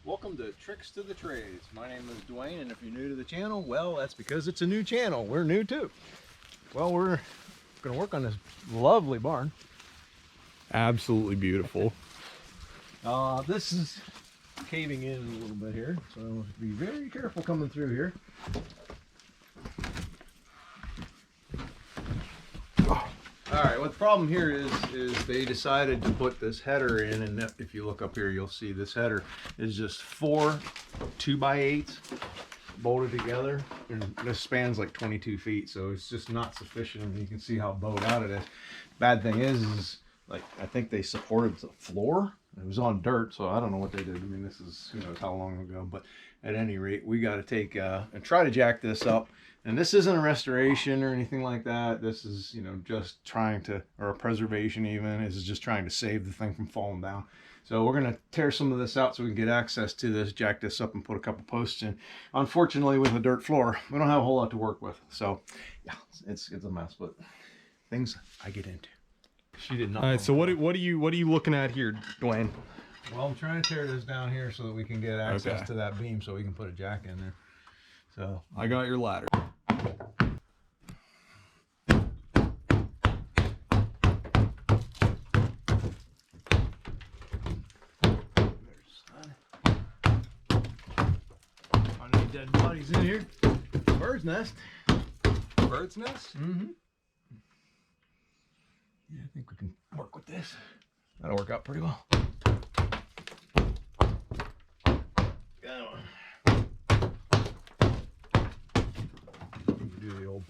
Welcome to Tricks to the Trades. My name is Dwayne, and if you're new to the channel, well, that's because it's a new channel. We're new too. Well, we're going to work on this lovely barn. Absolutely beautiful. This is caving in a little bit here, so be very careful coming through here. All right, what the problem here is they decided to put this header in, and if you look up here, you'll see this header is just 4 2x8s bolted together, and this spans like 22 feet, so it's just not sufficient. You can see how bowed out it is. Bad thing is like I think they supported the floor. It was on dirt, so I don't know what they did. I mean, this is who knows how long ago, but at any rate, we got to take and try to jack this up. And this isn't a restoration or anything like that. This is, you know, just trying to, or a preservation even. This is just trying to save the thing from falling down. So we're going to tear some of this out so we can get access to this, jack this up, and put a couple posts in. Unfortunately, with a dirt floor, we don't have a whole lot to work with. So, yeah, it's a mess, but things I get into. She did not. All right, so what are you looking at here, Dwayne? Well, I'm trying to tear this down here so that we can get access to that beam so we can put a jack in there. So I got your ladder. Any dead bodies in here? Bird's nest. Bird's nest? Mm-hmm. Yeah, I think we can work with this. That'll work out pretty well. Do the old.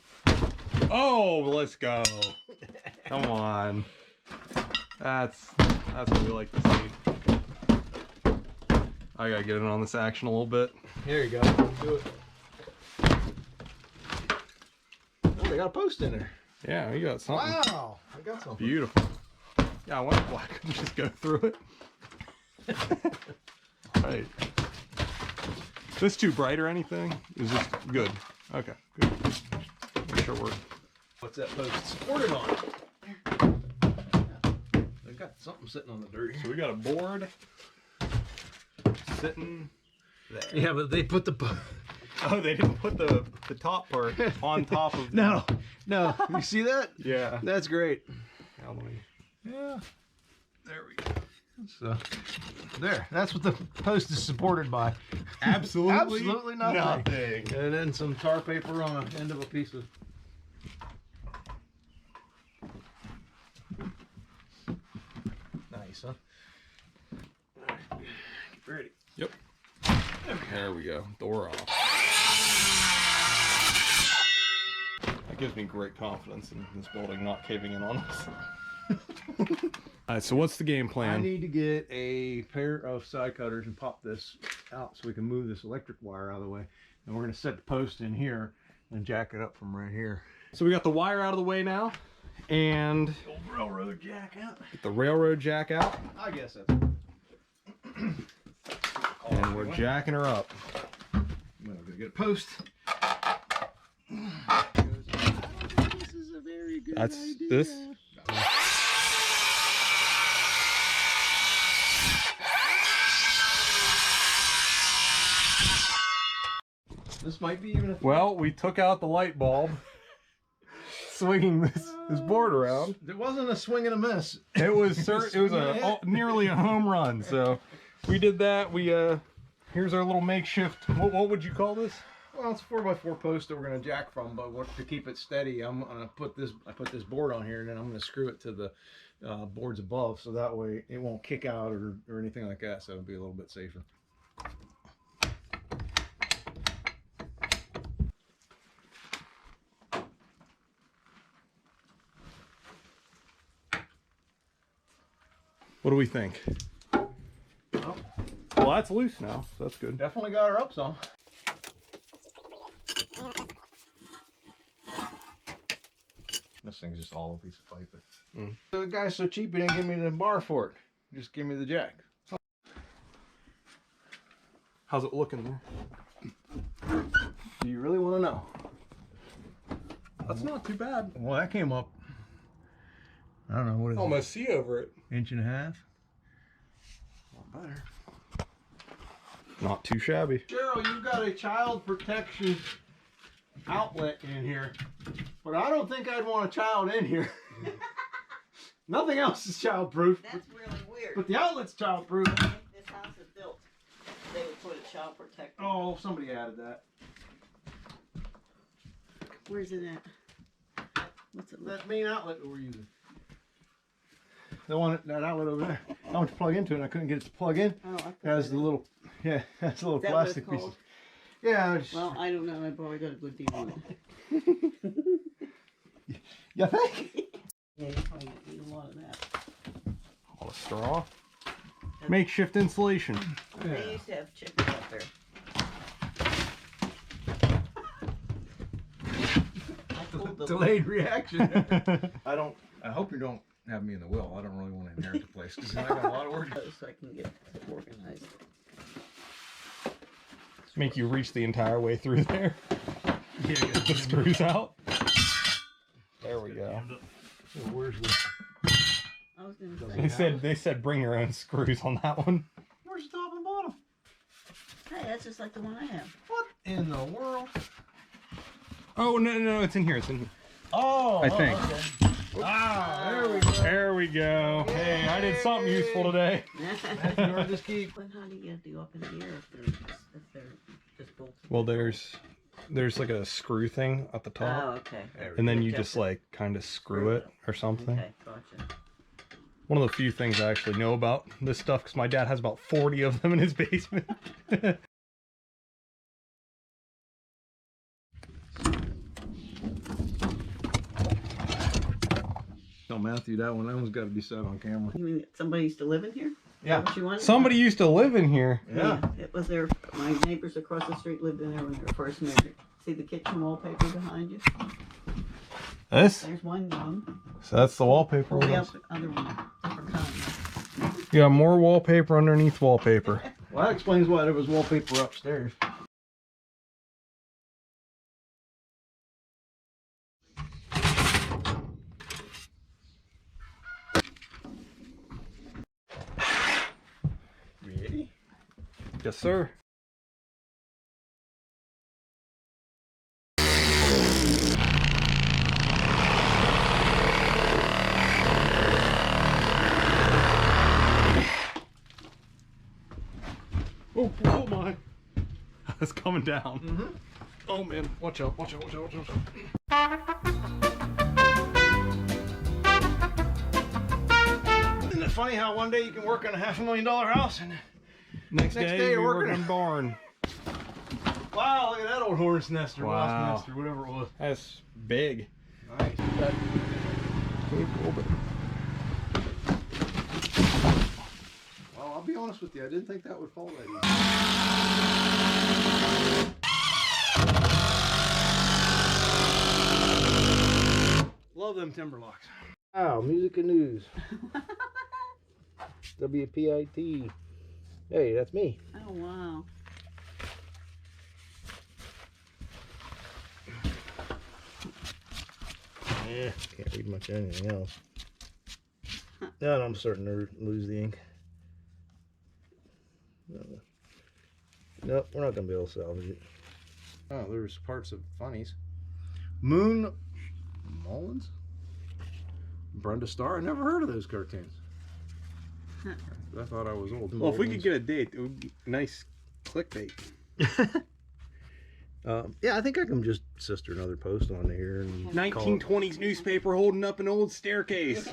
Oh, let's go. Come on. That's what we like to see. I gotta get in on this action a little bit. There you go. Let's do it. Oh, they got a post in there. Yeah, we got something. Wow, I got something. Beautiful. Yeah, I wonder if I could just go through it. Right. Is this too bright or anything? Is this good? Okay, good. Make sure we're. What's that post supported on? They got something sitting on the dirt. So we got a board sitting there. Yeah, but they put the. Oh, they didn't put the top part on top of. No. You see that? Yeah. That's great. Yeah. There we go. So, there. That's what the post is supported by. Absolutely nothing. And then some tar paper on the end of a piece of. Nice, huh? All right. Get ready. Yep. There we go. Door off. That gives me great confidence in this building not caving in on us. All right, so what's the game plan? I need to get a pair of side cutters and pop this out so we can move this electric wire out of the way. And we're going to set the post in here and jack it up from right here. So we got the wire out of the way now, and The old railroad jack out. get the railroad jack out, I guess that's. and we're jacking her up. I'm gonna get a post. I don't think this is a very good That's idea. this. This might be even a. Well, we took out the light bulb, swinging this board around. It wasn't a swing and a miss. It was nearly a home run. So we did that. We here's our little makeshift. What would you call this? Well, it's a 4x4 post that we're gonna jack from, but to keep it steady, I'm gonna put this. I put this board on here, and then I'm gonna screw it to the boards above, so that way it won't kick out or anything like that. So it'll be a little bit safer. What do we think? Well, that's loose now, so that's good. Definitely got her up some. This thing's just all a piece of pipe. The guy's so cheap he didn't give me the bar for it. Just give me the jack. How's it looking there? Do you really want to know? That's not too bad. Well, that came up. I don't know what is it. Almost see over it. Inch and a half. Not better. Not too shabby. Cheryl, you've got a child protection outlet in here, but I don't think I'd want a child in here. Nothing else is childproof. That's really weird. But the outlet's childproof. If this house is built, they would put a child protector. Oh, somebody added that. Where's it at? What's it That main outlet that we're using. The one, that outlet over there. I went to plug into it and I couldn't get it to plug in. Oh, I It has the little, yeah, that's a little Is that what it's plastic piece. called? Yeah. Just, Well, I don't know. I probably got a good deal on it. you think? Yeah, you probably need a lot of that. All the straw. Makeshift insulation. They used to have chickens up there. I told them. Delayed reaction. I hope you don't have me in the will. I don't really want to inherit the place because I got a lot of work. So I can get it organized. Make you reach the entire way through there. Yeah, Get the screws out. There we go. Where's the? I was gonna They said bring your own screws on that one. Where's the top and bottom? Hey, that's just like the one I have. What in the world? Oh no, it's in here. It's in here. Oh, I think. Okay. Ah, there we go. There we go. Hey, I did something useful today. Just keep. But how do you get the up in the air if they're just bolted? Well, there's like a screw thing at the Oh, top, okay. and then you just like kind of screw it or something. Okay, gotcha. One of the few things I actually know about this stuff because my dad has about 40 of them in his basement. Tell Matthew that one's got to be set on camera. You mean somebody used to live in here? Yeah. What you wanted? Somebody used to live in here. Yeah. It was there. My neighbors across the street lived in there when they were first married. See the kitchen wallpaper behind you? This? There's one room. So that's the wallpaper. Oh, the ones. other one. Different kind. You got more wallpaper underneath wallpaper. Well, that explains why there was wallpaper upstairs. Ready? Yes, sir. Oh my. It's coming down. Mm-hmm. Oh man, watch out. Isn't it funny how one day you can work on a $500,000 house and Next day you're you're working working on barn. wow, look at that old horse nest or Wow. wasp nest or whatever it was. That's big. Nice. Well, I'll be honest with you, I didn't think that would fall that easy. Love them timber locks. Wow, music and news. WPIT. Hey, that's me. Oh, wow. Yeah, can't read much anything else. No, I'm starting to lose the ink. Nope, we're not gonna be able to salvage it. Oh, there's parts of funnies. Moon Mullins? Brenda Starr? I never heard of those cartoons. I thought I was old. Well, if we could get a date, it would be nice clickbait. Yeah, I think I can just sister another post on here and 1920s newspaper holding up an old staircase.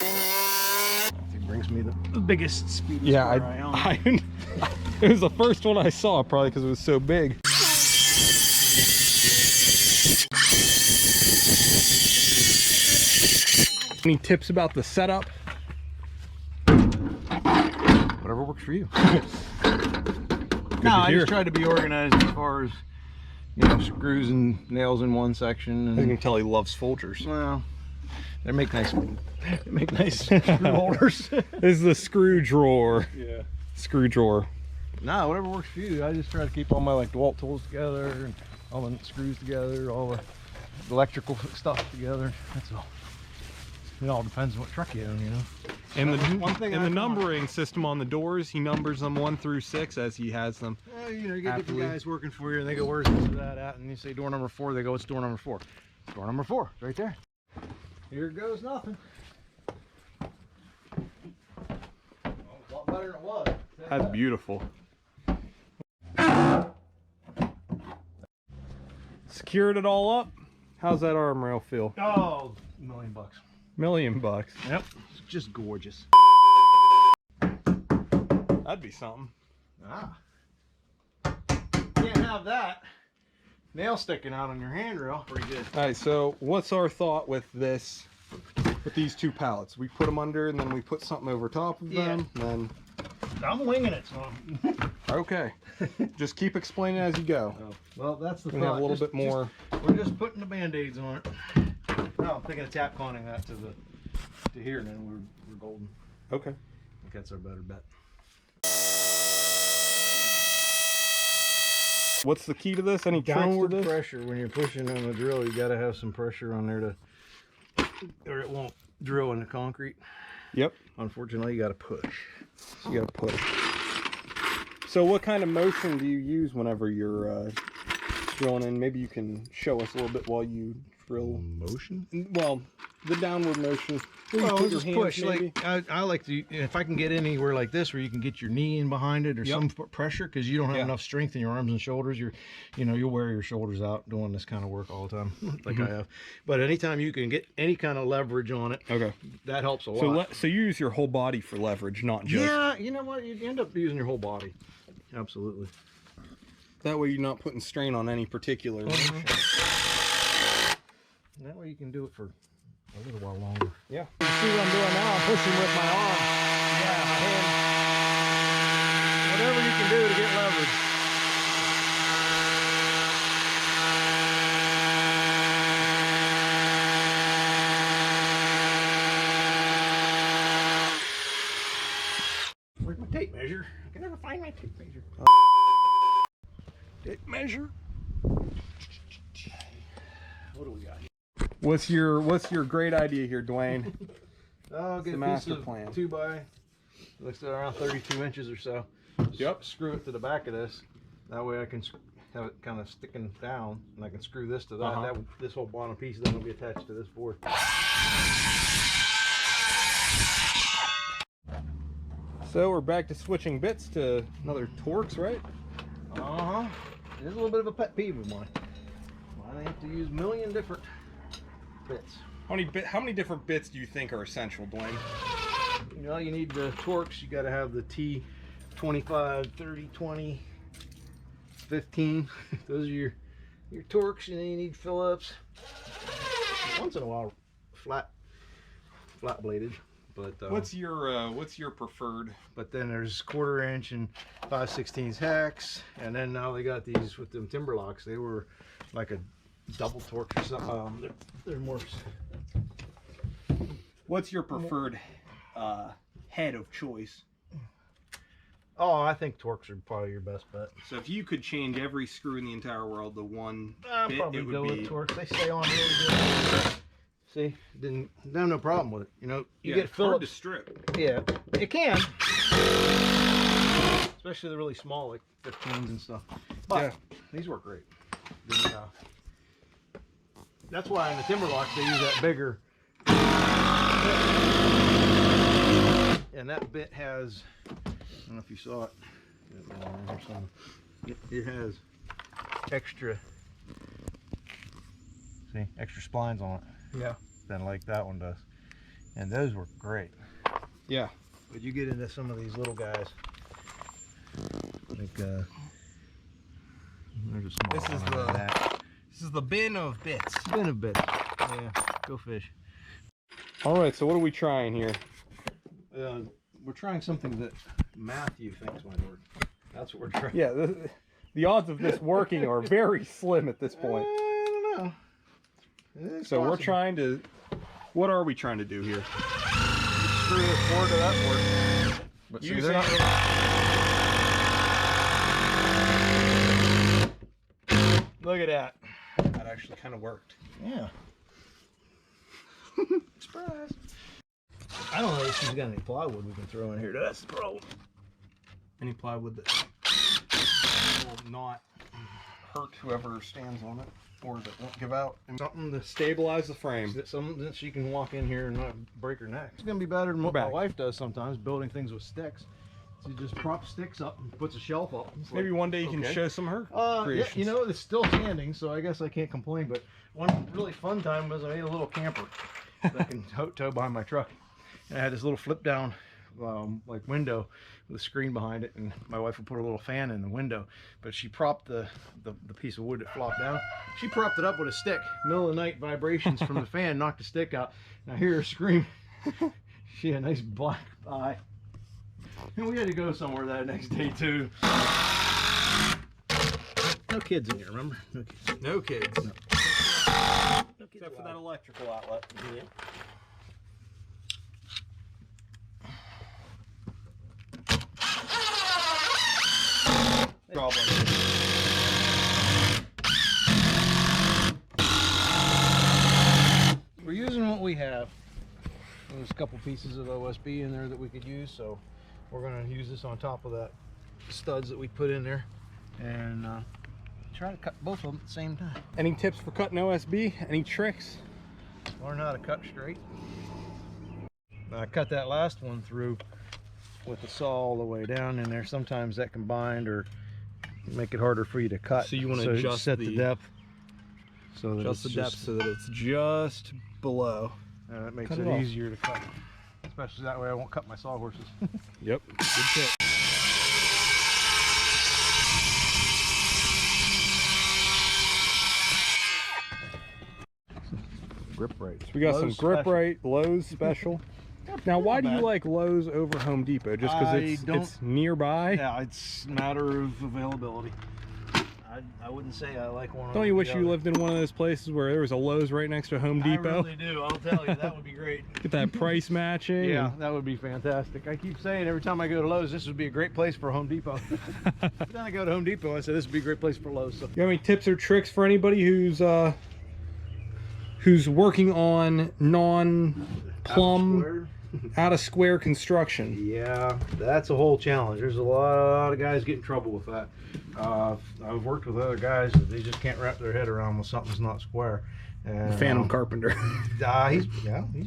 It brings me the biggest speed. Yeah, it was the first one I saw, probably because it was so big. Any tips about the setup? Whatever works for you. No, I just try to be organized as far as, you know, screws and nails in one section. I And, can tell he loves Folgers. well, they make nice screw holders. This is the screw drawer. Yeah. Screw drawer. No, whatever works for you. I just try to keep all my like DeWalt tools together and all the screws together, all the electrical stuff together. That's all. It all depends on what truck you own, you know. And the One thing and I the found- numbering system on the doors, he numbers them 1 through 6 as he has them. Well, you know, you get different Happily. guys working for you, and they go, "Where's this or that at?" And you say door number 4, they go, "It's door number 4." Door number 4, right there. Here goes nothing. Oh, a lot better than it was. That's beautiful. Secured it all up. How's that arm rail feel? Oh, $1,000,000. $1,000,000. Yep, it's just gorgeous. That'd be something. Ah, can't have that nail sticking out on your handrail. Pretty good. All right, so what's our thought with this, with these 2 pallets? We put them under and then we put something over top of them, then... I'm winging it, so. Okay. Just keep explaining as you go. Oh, well, that's the We have a little bit more. We're just putting the band-aids on it. No, I'm thinking of tap conning that to here, and then we're golden. Okay. I think that's our better bet. What's the key to this? Any tricks to Downward this? pressure when you're pushing on the drill. You got to have some pressure on there or it won't drill in the concrete. Yep. Unfortunately, you got to push. You gotta push. So what kind of motion do you use whenever you're drilling in? Maybe you can show us a little bit while you drill. Motion? Well, the downward motion. Where you Well, put your just hands, push. maybe. Like I like to, if I can get anywhere like this where you can get your knee in behind it or Yep. some pressure, because you don't have Yeah. enough strength in your arms and shoulders. You'll wear your shoulders out doing this kind of work all the time, like I have. But anytime you can get any kind of leverage on it, Okay. that helps a lot. So so you use your whole body for leverage, not just. Yeah, you know what? You end up using your whole body. Absolutely. That way you're not putting strain on any particular. motion. That way you can do it for a little while longer. Yeah. You see what I'm doing now? I'm pushing with my arm. Yeah, my hand. Whatever you can do to get leverage. Where's my tape measure? I can never find my tape measure. Tape measure. What do we got here? What's your great idea here, Dwayne? I'll get the a piece master of plan. 2x, looks like around 32 inches or so. Yep. Screw it to the back of this. That way I can have it kind of sticking down, and I can screw this to that. Uh-huh. This whole bottom piece then will be attached to this board. So we're back to switching bits to another Torx, right? Uh-huh. It is a little bit of a pet peeve of mine. I have to use a million different bits. How many different bits do you think are essential, Dwayne? You know, you need the Torx. You got to have the T25, 30, 20, 15. Those are your Torx, and then you need Phillips. Once in a while, flat bladed. But What's your preferred? But then there's 1/4 inch and 5/16 hex, and then now they got these with them timber locks. They were like a double Torx or something. They're more. What's your preferred head of choice? Oh, I think Torx are probably your best bet. So if you could change every screw in the entire world to one I'll bit, probably it would go be with Torx. They stay on really good. See, didn't have no problem with it. You know, you yeah, get it's hard to Phillips. strip. Yeah, it can. Especially the really small, like 15s and stuff. But Yeah. these work great. That's why in the timber locks they use that bigger. And that bit has, I don't know if you saw it. It has extra, see, extra splines on it Yeah. than like that one does. And those work great. Yeah. But you get into some of these little guys, like there's a small This is one like that. This is the bin of bits. Been a bit. Yeah, go fish. All right, so what are we trying here? We're trying something that Matthew thinks might work. That's what we're trying. Yeah, the odds of this working are very slim at this point. I don't know. It's So we're possible. trying to, what are we trying to do here? Screw this board to that board. But see, Using- they're not Look at that. That actually kind of worked. Yeah. Surprise. she's got any plywood we can throw in here. That's the problem. Any plywood that will not hurt whoever stands on it, or that won't give out. And something to stabilize the frame. Something that she can walk in here and not break her neck. It's gonna be better than what my wife does sometimes, building things with sticks. She just props sticks up and puts a shelf up. Maybe one day you can show some of her creations. Yeah, you know, it's still standing, so I guess I can't complain. But one really fun time was I made a little camper that I can tow behind my truck. And I had this little flip down like window with a screen behind it, and my wife would put a little fan in the window, but she propped the piece of wood that flopped down. She propped it up with a stick. Middle of the night, vibrations from the fan knocked the stick out, and I hear her scream. She had a nice black eye. And we had to go somewhere that next day too. No kids in here, remember? No kids. No kids. No. No kids Except for that electrical outlet. Yeah. Problem. We're using what we have. There's a couple pieces of OSB in there that we could use, so we're going to use this on top of that studs that we put in there, and try to cut both of them at the same time. Any tips for cutting OSB? Any tricks? Learn how to cut straight. I cut that last one through with the saw all the way down in there. Sometimes that can bind or make it harder for you to cut. So you want to adjust set the depth so that adjust the depth so that it's just below. That makes Cut it it off. easier to cut. Especially that way I won't cut my sawhorses. Yep. Good tip. Grip right. So we got Lowe's some grip special. right, Lowe's special. Now, why do you like Lowe's over Home Depot? Just because it's nearby? Yeah, it's a matter of availability. I wouldn't say I like one. Don't you wish you lived in one of those places where there was a Lowe's right next to Home Depot? I really do. I'll tell you, that would be great. Get that price matching. Yeah, that would be fantastic. I keep saying every time I go to Lowe's, this would be a great place for Home Depot. Every time I go to Home Depot, I say this would be a great place for Lowe's. So. You have any tips or tricks for anybody who's working on non-plumb, out of square construction? Yeah, that's a whole challenge. There's a lot of guys get in trouble with that. I've worked with other guys that they just can't wrap their head around when something's not square. And, Phantom carpenter. He's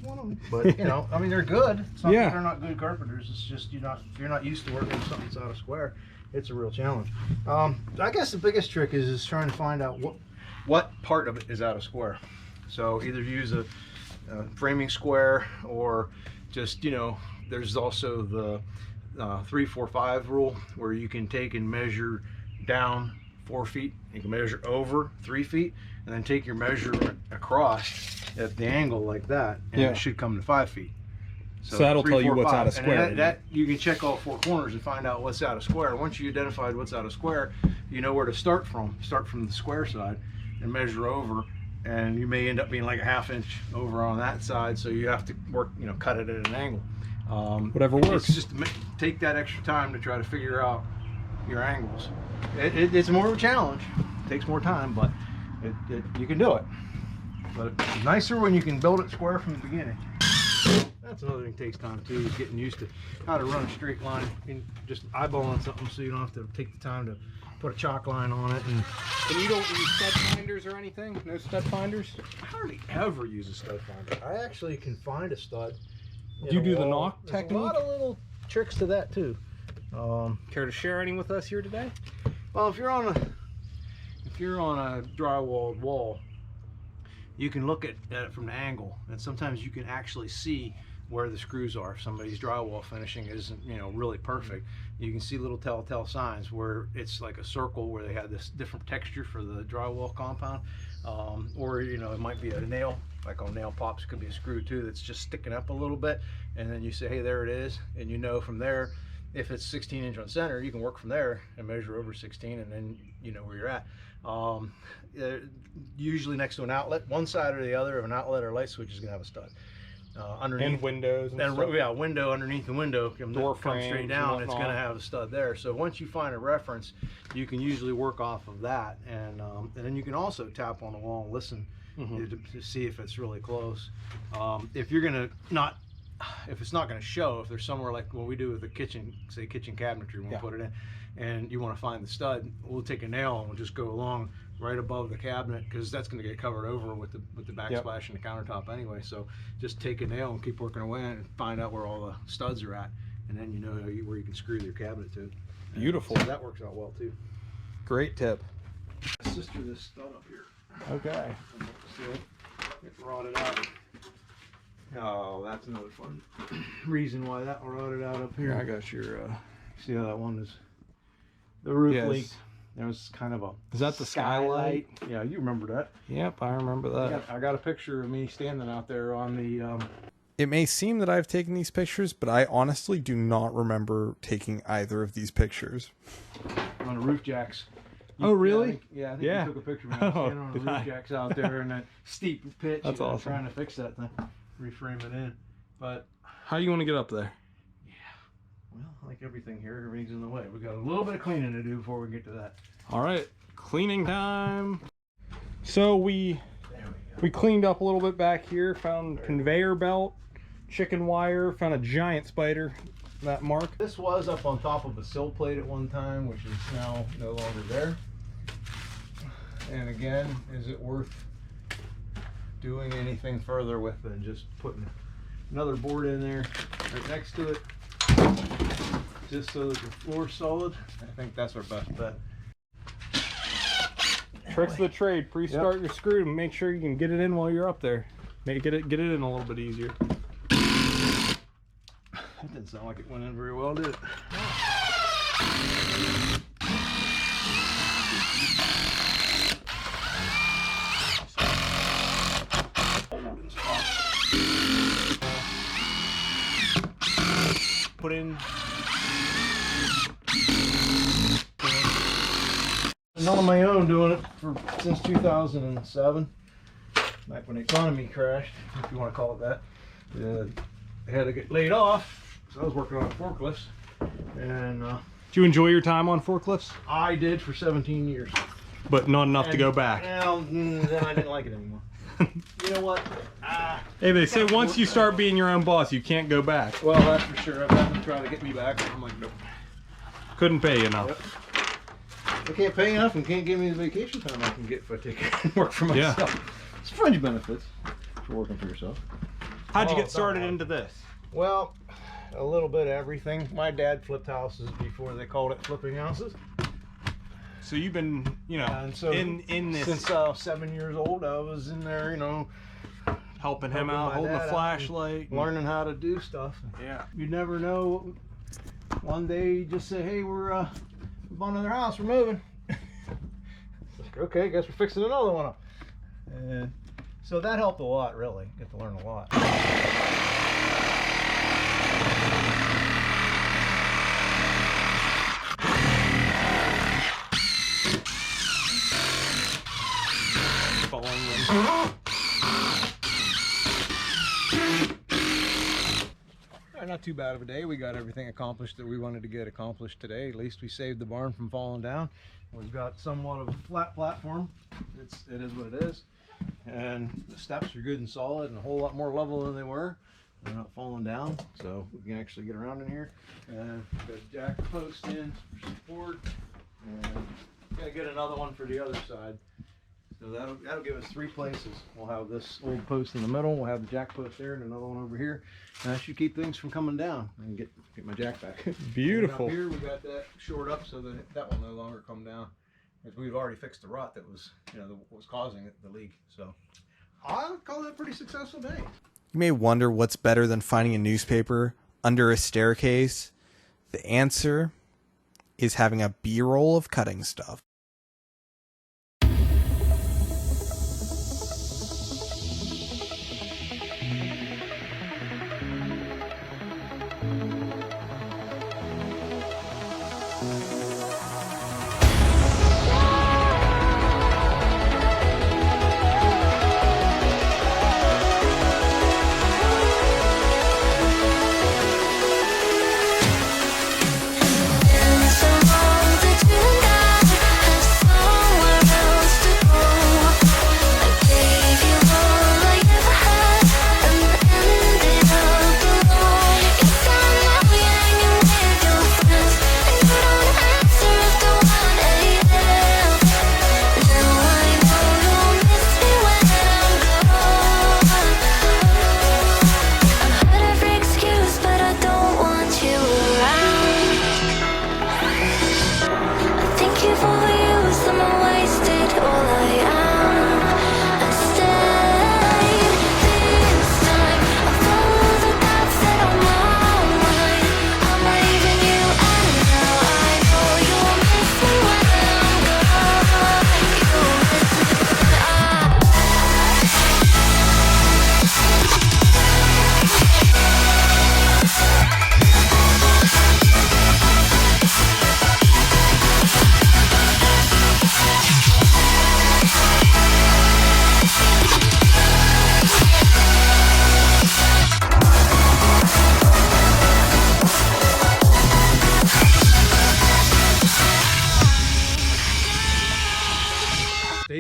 one of them. But you know, I mean, they're good. It's not that they're not good carpenters. It's just if you're not used to working with something that's out of square, it's a real challenge. I guess the biggest trick is trying to find out what part of it is out of square. So either use a framing square, or just, you know, there's also the 3-4-5 rule, where you can take and measure down 4 feet, you can measure over 3 feet, and then take your measurement across at the angle like that, and it should come to 5 feet. So that'll tell you what's out of square. And that you can check all 4 corners and find out what's out of square. Once you identified what's out of square, you know where to start from. Start from the square side and measure over, and you may end up being like a 1/2 inch over on that side, so you have to work, you know, cut it at an angle. Whatever works. It's just take that extra time to try to figure out your angles. It's more of a challenge. It takes more time, but you can do it. But it's nicer when you can build it square from the beginning. That's another thing that takes time too, is getting used to how to run a straight line and just eyeballing something, so you don't have to take the time to put a chalk line on it. And you don't use stud finders or anything? No stud finders? I hardly ever use a stud finder. I actually can find a stud. Do you do the knock There's technique? a lot of little tricks to that too. Care to share any with us here today? Well, if you're on a drywalled wall, you can look at it from the angle, and sometimes you can actually see where the screws are. If somebody's drywall finishing isn't, you know, really perfect, you can see little telltale signs where it's like a circle where they had this different texture for the drywall compound, or, you know, it might be a nail, like on nail pops, it could be a screw too that's just sticking up a little bit, and then you say, hey, there it is, and you know from there, if it's 16 inch on center, you can work from there and measure over 16, and then you know where you're at. Usually next to an outlet, one side or the other of an outlet or light switch is going to have a stud. Underneath, and windows and stuff. Yeah, window underneath the window, Door comes straight frames down, and it's going to have a stud there. So once you find a reference, you can usually work off of that, and then you can also tap on the wall and listen to see if it's really close. If you're going to not, if it's not going to show, if there's somewhere like what we do with the kitchen, say kitchen cabinetry, when we put it in, and you want to find the stud, we'll take a nail and we'll just go along right above the cabinet, because that's going to get covered over with the backsplash and the countertop anyway. So just take a nail and keep working away and find out where all the studs are at, and then you know where you can screw your cabinet to. Beautiful. So that works out well too. Great tip. Sister, this stud up here. Okay. See it? It rotted out. Oh, that's another fun reason why that rotted out up here. I got your. See how that one is? The roof Yes. leaked. There was kind of a. Is that the skylight? Yeah, you remember that. Yep, I remember that. I got a picture of me standing out there on the. It may seem that I've taken these pictures, but I honestly do not remember taking either of these pictures. On the roof jacks. Oh, really? Yeah, I think Yeah. you took a picture of me standing on the did I? roof jacks out there in that steep pitch. That's awesome. Trying to fix that thing, reframe it in. But How do you want to get up there? well, like everything here, everything's in the way. We got a little bit of cleaning to do before we get to that. All right, cleaning time. So we There we go. we cleaned up a little bit back here, found conveyor belt, chicken wire, found a giant spider, that mark. This was up on top of a sill plate at one time, which is now no longer there. And again, is it worth doing anything further with than just putting another board in there right next to it, just so that the floor's solid? I think that's our best bet. Tricks of the trade: pre-start your screw and make sure you can get it in while you're up there. Get it in a little bit easier. That didn't sound like it went in very well, did it? Put in. Been on my own doing it since 2007, back when the economy crashed, if you want to call it that. I had to get laid off, so I was working on forklifts, and Do you enjoy your time on forklifts? I did for 17 years. But not enough to go back. Well, then I didn't like it anymore. You know what? Hey, they say once you start being your own boss, you can't go back. Well, that's for sure. I've had them try to get me back. I'm like, nope. Couldn't pay enough. Yep. They can't pay enough and can't give me the vacation time I can get if I take and work for myself. Yeah. It's fringe benefits for working for yourself. How'd you Oh, get started don't into this? Well, a little bit of everything. My dad flipped houses before they called it flipping houses. So you've been, And so in this, since 7 years old, I was in there, helping him out, my holding dad a out flashlight. learning how to do stuff. Yeah. You never know. One day you just say, hey, we're on another house, we're moving. It's like, okay, guess we're fixing another one up. And so that helped a lot, really. Get to learn a lot. Not too bad of a day. We got everything accomplished that we wanted to get accomplished today. At least we saved the barn from falling down. We've got somewhat of a flat platform. It is what it is. And the steps are good and solid and a whole lot more level than they were. They're not falling down, so we can actually get around in here. And got a jack post in for support. And gonna get another one for the other side. So that'll give us 3 places. We'll have this old post in the middle, we'll have the jack post there, and another one over here. And that should keep things from coming down and get my jack back. Beautiful. And up here we got that shored up so that that will no longer come down. Because we've already fixed the rot that was, was causing it, the leak. So I would call that a pretty successful day. You may wonder what's better than finding a newspaper under a staircase. The answer is having a B-roll of cutting stuff. So long to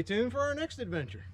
stay tuned for our next adventure.